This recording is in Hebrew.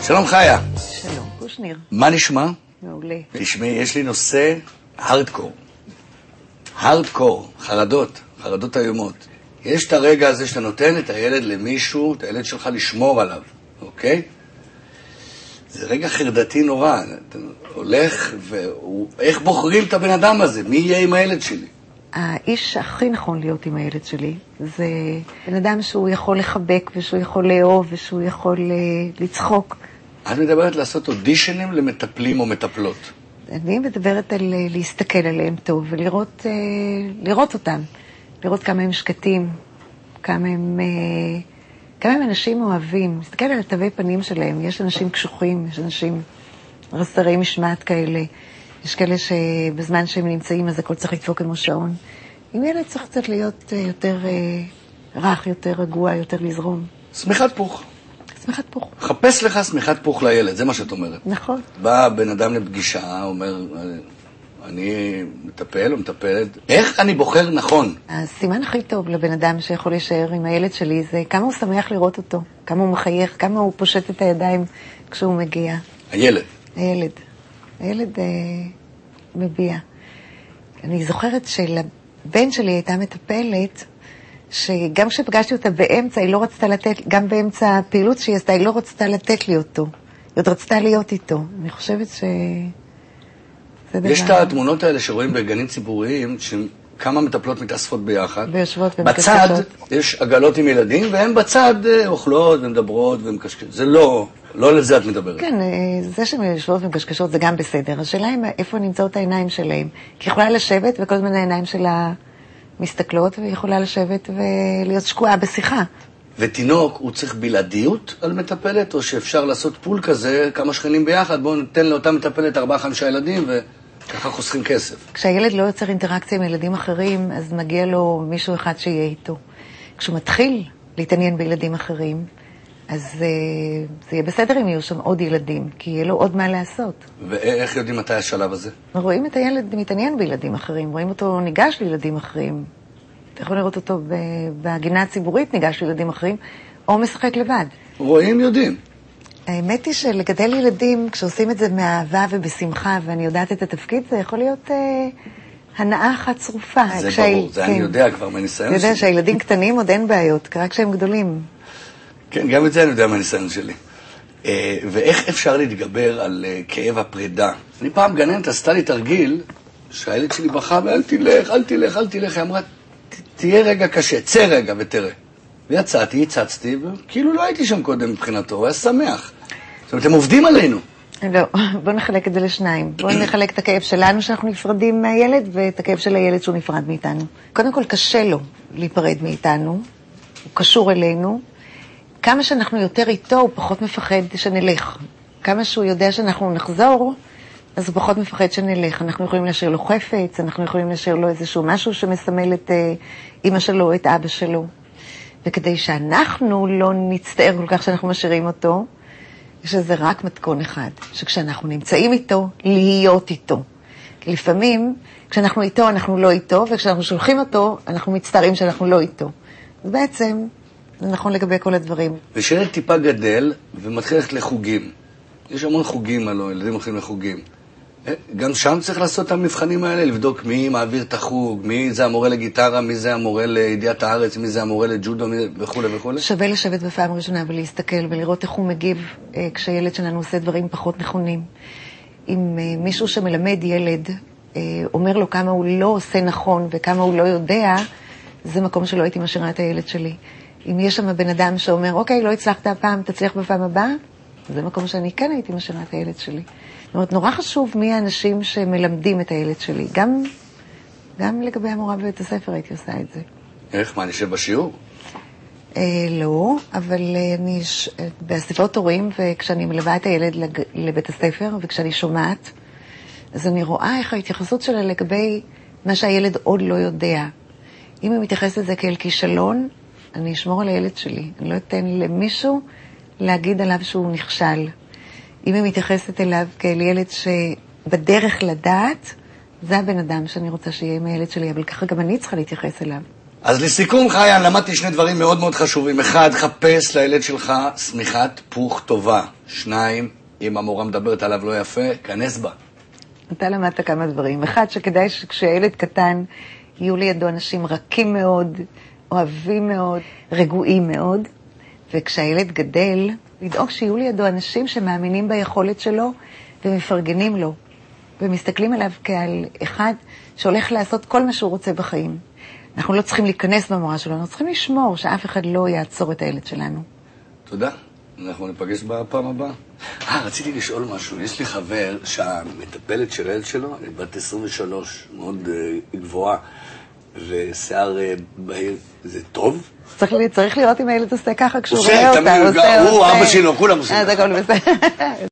שלום חיה. שלום, קושניר. מה נשמע? מעולה. תשמעי, יש לי נושא הארדקור. הארדקור, חרדות איומות. יש את הרגע הזה שאתה נותן את הילד למישהו, את הילד שלך לשמור עליו, אוקיי? זה רגע חרדתי נורא. אתה הולך, איך בוחרים את הבן אדם הזה? מי יהיה עם הילד שלי? האיש הכי נכון להיות עם הילד שלי זה בן אדם שהוא יכול לחבק ושהוא יכול לאהוב ושהוא יכול לצחוק. את מדברת לעשות אודישנים למטפלים או מטפלות? אני מדברת על להסתכל עליהם טוב ולראות אותם. לראות כמה הם שקטים, כמה הם אנשים אוהבים. להסתכל על התווי פנים שלהם. יש אנשים קשוחים, יש אנשים רסרי משמעת כאלה. יש כאלה שבזמן שהם נמצאים אז הכל צריך לדפוק כמו שעון. עם ילד צריך קצת להיות יותר רך, יותר רגוע, יותר לזרום. שמיכת פוך. שמיכת פוך. חפש לך שמיכת פוך לילד, זה מה שאת אומרת. נכון. בא בן אדם לפגישה, אומר, אני מטפל או מטפלת. איך אני בוחר נכון? הסימן הכי טוב לבן אדם שיכול להישאר עם הילד שלי זה כמה הוא שמח לראות אותו, כמה הוא מחייך, כמה הוא פושט את הידיים כשהוא מגיע. הילד. הילד מביע. אני זוכרת שלבן שלי הייתה מטפלת, שגם כשפגשתי אותה באמצע, היא לא רצתה לתת, גם באמצע הפעילות שהיא עשתה, היא לא רצתה לתת לי אותו. היא עוד רצתה להיות איתו. אני חושבת ש... יש את התמונות האלה שרואים בגנים ציבוריים, שכמה מטפלות מתאספות ביחד. ויושבות ומקשקשות. בצד יש עגלות עם ילדים, והן בצד אוכלות ומדברות ומקשקשות. זה לא לזה את מדברת. כן, זה שהן יושבות ומקשקשות זה גם בסדר. השאלה היא איפה נמצאות העיניים שלהם. כי היא יכולה לשבת וכל הזמן העיניים שלה מסתכלות, והיא יכולה לשבת ולהיות שקועה בשיחה. ותינוק, הוא צריך בלעדיות על מטפלת, או שאפשר לעשות פול כזה, כמה שכנים ביחד, בואו ניתן לאותה מטפלת 4-5 ילדים, וככה חוסכים כסף. כשהילד לא יוצר אינטראקציה עם ילדים אחרים, אז מגיע לו מישהו אחד שיהיה איתו. כשהוא מתחיל להתעניין בילדים אחרים, אז זה יהיה בסדר אם יהיו שם עוד ילדים, כי יהיה לו עוד מה לעשות. ואיך יודעים מתי השלב הזה? רואים את הילד מתעניין בילדים אחרים, רואים אותו ניגש לילדים אחרים. אתה יכול לראות אותו בגינה הציבורית ניגש לילדים אחרים, או משחק לבד. רואים, יודעים. האמת היא שלגדל ילדים, כשעושים את זה מאהבה ובשמחה, ואני יודעת את התפקיד, זה יכול להיות הנאה אחת צרופה. זה ברור, זה אני יודע כבר מהניסיון שלי. אתה יודע שהילדים קטנים עוד אין בעיות, רק כשהם גדולים. כן, גם את זה אני יודע מהניסיון שלי. ואיך אפשר להתגבר על כאב הפרידה? אני פעם גננת עשתה לי תרגיל, שהילד שלי בכה, ואל תלך, היא אמרה, תהיה רגע קשה, צא רגע ותראה. ויצאתי, הצצתי, וכאילו לא הייתי שם קודם מבחינתו, הוא היה שמח. זאת אומרת, הם עובדים עלינו. לא, בוא נחלק את זה לשניים. בוא נחלק את הכאב שלנו שאנחנו נפרדים מהילד, ואת הכאב של הילד שהוא נפרד מאיתנו. קודם כל, קשה לו להיפרד מאיתנו, הוא קשור אלינו. כמה שאנחנו יותר איתו, הוא פחות מפחד שנלך. כמה שהוא יודע שאנחנו נחזור, אז הוא פחות מפחד שנלך. אנחנו יכולים להשאיר לו חפץ, אנחנו יכולים להשאיר לו איזשהו משהו שמסמל את אמא שלו, את אבא שלו. וכדי שאנחנו לא נצטער כל כך שאנחנו משאירים אותו, יש לזה רק מתכון אחד, שכשאנחנו נמצאים איתו, להיות איתו. כי לפעמים, כשאנחנו איתו, אנחנו לא איתו, וכשאנחנו שולחים אותו, אנחנו מצטערים שאנחנו לא איתו. אז בעצם, זה נכון לגבי כל הדברים. ושילד טיפה גדל ומתחיל ללכת לחוגים. יש המון חוגים, הלוא, ילדים הולכים לחוגים. גם שם צריך לעשות את המבחנים האלה, לבדוק מי מעביר את החוג, מי זה המורה לגיטרה, מי זה המורה לידיעת הארץ, מי זה המורה לג'ודו וכו' וכו'. שווה לשבת בפעם ראשונה ולהסתכל ולראות איך הוא מגיב כשהילד שלנו עושה דברים פחות נכונים. אם מישהו שמלמד ילד אומר לו כמה הוא לא עושה נכון וכמה הוא לא יודע, זה מקום שלא הייתי משאירה את הילד שלי. אם יש שם בן אדם שאומר, אוקיי, לא הצלחת הפעם, תצליח בפעם הבאה, זה מקום שאני כן הייתי משאירה את הילד שלי. זאת אומרת, נורא חשוב מי האנשים שמלמדים את הילד שלי. גם לגבי המורה בבית הספר הייתי עושה את זה. איך? מה, נשב בשיעור? לא, אבל אני באספות הורים, וכשאני מלווה את הילד לבית הספר, וכשאני שומעת, אז אני רואה איך ההתייחסות שלה לגבי מה שהילד עוד לא יודע. אם היא מתייחסת לזה כאל כישלון, אני אשמור על הילד שלי. אני לא אתן למישהו להגיד עליו שהוא נכשל. אם היא מתייחסת אליו כאל ילד שבדרך לדעת, זה הבן אדם שאני רוצה שיהיה עם הילד שלי, אבל ככה גם אני צריכה להתייחס אליו. אז לסיכום, חיין, למדתי שני דברים מאוד מאוד חשובים. אחד, חפש לילד שלך שמיכת פוך טובה. 2, אם המורה מדברת עליו לא יפה, כנס בה. אתה למדת כמה דברים. אחד, שכדאי שכשילד קטן יהיו לידו אנשים רכים מאוד, אוהבים מאוד, רגועים מאוד, וכשהילד גדל, לדאוג שיהיו לידו אנשים שמאמינים ביכולת שלו ומפרגנים לו, ומסתכלים עליו כעל אחד שהולך לעשות כל מה שהוא רוצה בחיים. אנחנו לא צריכים להיכנס במורה שלו, אנחנו צריכים לשמור שאף אחד לא יעצור את הילד שלנו. תודה. אנחנו ניפגש בפעם הבאה. רציתי לשאול משהו. יש לי חבר שהמטפלת של הילד שלו, בת 23, מאוד גבוהה, ושיער בהיר. זה טוב? צריך לראות אם הילד עושה ככה כשהוא רואה אותה. הוא, אבא שלו, כולם עושים. זה הכל בסדר.